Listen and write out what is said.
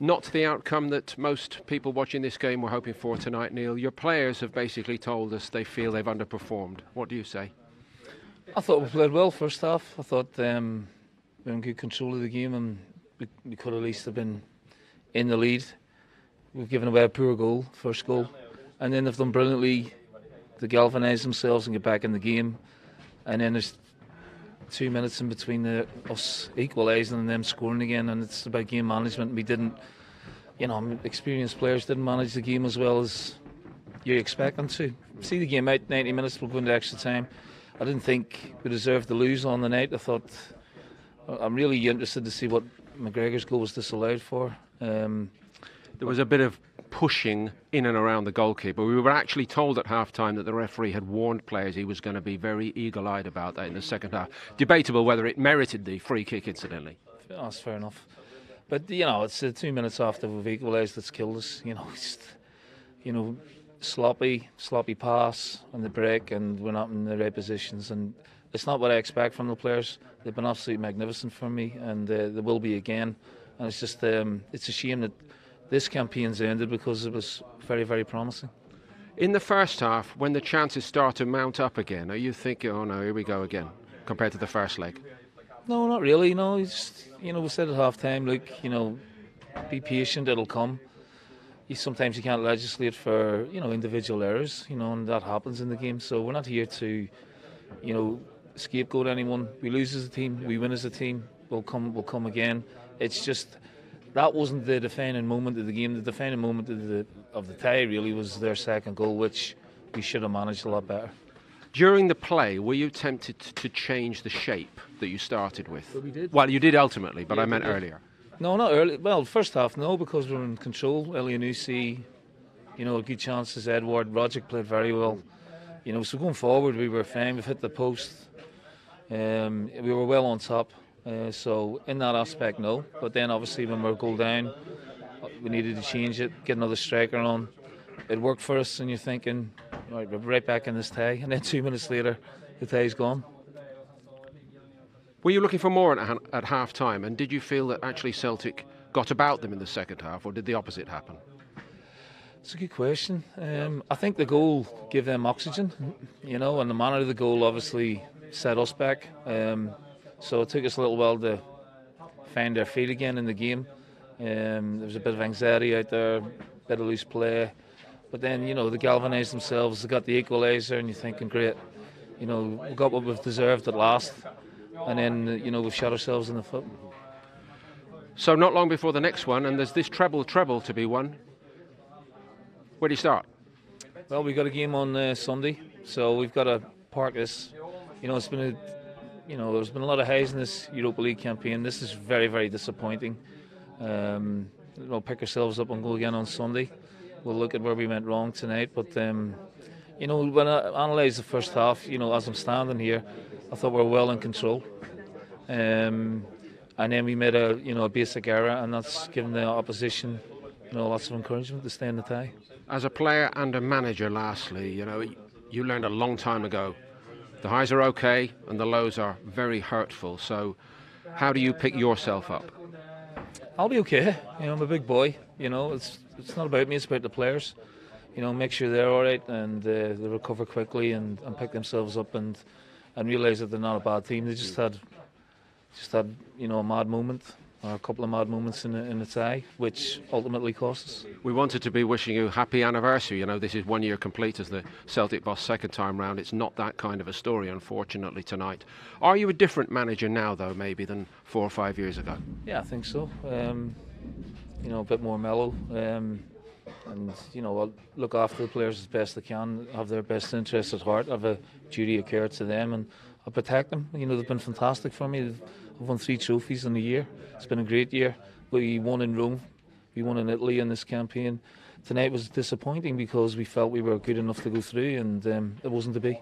Not the outcome that most people watching this game were hoping for tonight, Neil. Your players have basically told us they feel they've underperformed. What do you say? I thought we played well first half. I thought we were in good control of the game, and we could at least have been in the lead. We've given away a poor goal, first goal, and then they've done brilliantly to galvanise themselves and get back in the game. And then there's 2 minutes in between us equalising and them scoring again, and it's about game management. We didn't, experienced players didn't manage the game as well as you expect them to. See the game out, 90 minutes, we'll go into extra time. I didn't think we deserved to lose on the night. I thought, I'm really interested to see what McGregor's goal was disallowed for. There was a bit of pushing in and around the goalkeeper. We were actually told at half-time that the referee had warned players he was going to be very eagle-eyed about that in the second half. Debatable whether it merited the free kick, incidentally. That's fair enough. But, it's 2 minutes after we've equalised that's killed us. Sloppy pass on the break, and we're not in the right positions. And it's not what I expect from the players. They've been absolutely magnificent for me, and they will be again. And it's just, it's a shame that this campaign's ended because it was very, very promising. In the first half, when the chances start to mount up again, are you thinking, oh no, here we go again, compared to the first leg? No, not really. No, we said at half time, be patient, it'll come. Sometimes you can't legislate for, individual errors, and that happens in the game. So we're not here to, scapegoat anyone. We lose as a team, we win as a team, we'll come again. It's just, that wasn't the defining moment of the game. The defining moment of the tie really was their second goal, which we should have managed a lot better. During the play, were you tempted to change the shape that you started with? Well, we did. Well, you did ultimately, but yeah, I meant earlier. No, not early. Well, first half, no, because we were in control. Elianusi, good chances. Edward, Rogic played very well. So going forward, we were fine. We've hit the post. We were well on top. So in that aspect, no. But then obviously when we're goal down, we needed to change it, get another striker on. It worked for us, and you're thinking, right, we're right back in this tie. And then 2 minutes later, the tie's gone. Were you looking for more at half time, and did you feel that actually Celtic got about them in the second half, or did the opposite happen? It's a good question. I think the goal gave them oxygen, and the manner of the goal obviously set us back. So it took us a little while to find our feet again in the game. There was a bit of anxiety out there, a bit of loose play. But then, they galvanised themselves, they got the equaliser, and you're thinking, great, we got what we've deserved at last. And then, we've shot ourselves in the foot. So not long before the next one, and there's this treble to be won. Where do you start? Well, we've got a game on Sunday, so we've got to park this. It's been there's been a lot of highs in this Europa League campaign. This is very, very disappointing. We'll pick ourselves up and go again on Sunday. We'll look at where we went wrong tonight. But, when I analyse the first half, as I'm standing here, I thought we were well in control. And then we made a basic error, and that's given the opposition, lots of encouragement to stay in the tie. As a player and a manager, lastly, you learned a long time ago, the highs are okay and the lows are very hurtful. So how do you pick yourself up? I'll be okay. I'm a big boy. It's not about me, it's about the players. Make sure they're all right and they recover quickly and pick themselves up and realise that they're not a bad team. They just had a mad moment, or a couple of mad moments in the tie, which ultimately cost us. We wanted to be wishing you happy anniversary. This is 1 year complete as the Celtic boss second time round. It's not that kind of a story, unfortunately, tonight. Are you a different manager now, though, maybe, than 4 or 5 years ago? Yeah, I think so. A bit more mellow. I'll look after the players as best I can, have their best interests at heart, have a duty of care to them, and I'll protect them. They've been fantastic for me. I've won 3 trophies in a year. It's been a great year. We won in Rome, we won in Italy in this campaign. Tonight was disappointing because we felt we were good enough to go through, and it wasn't to be.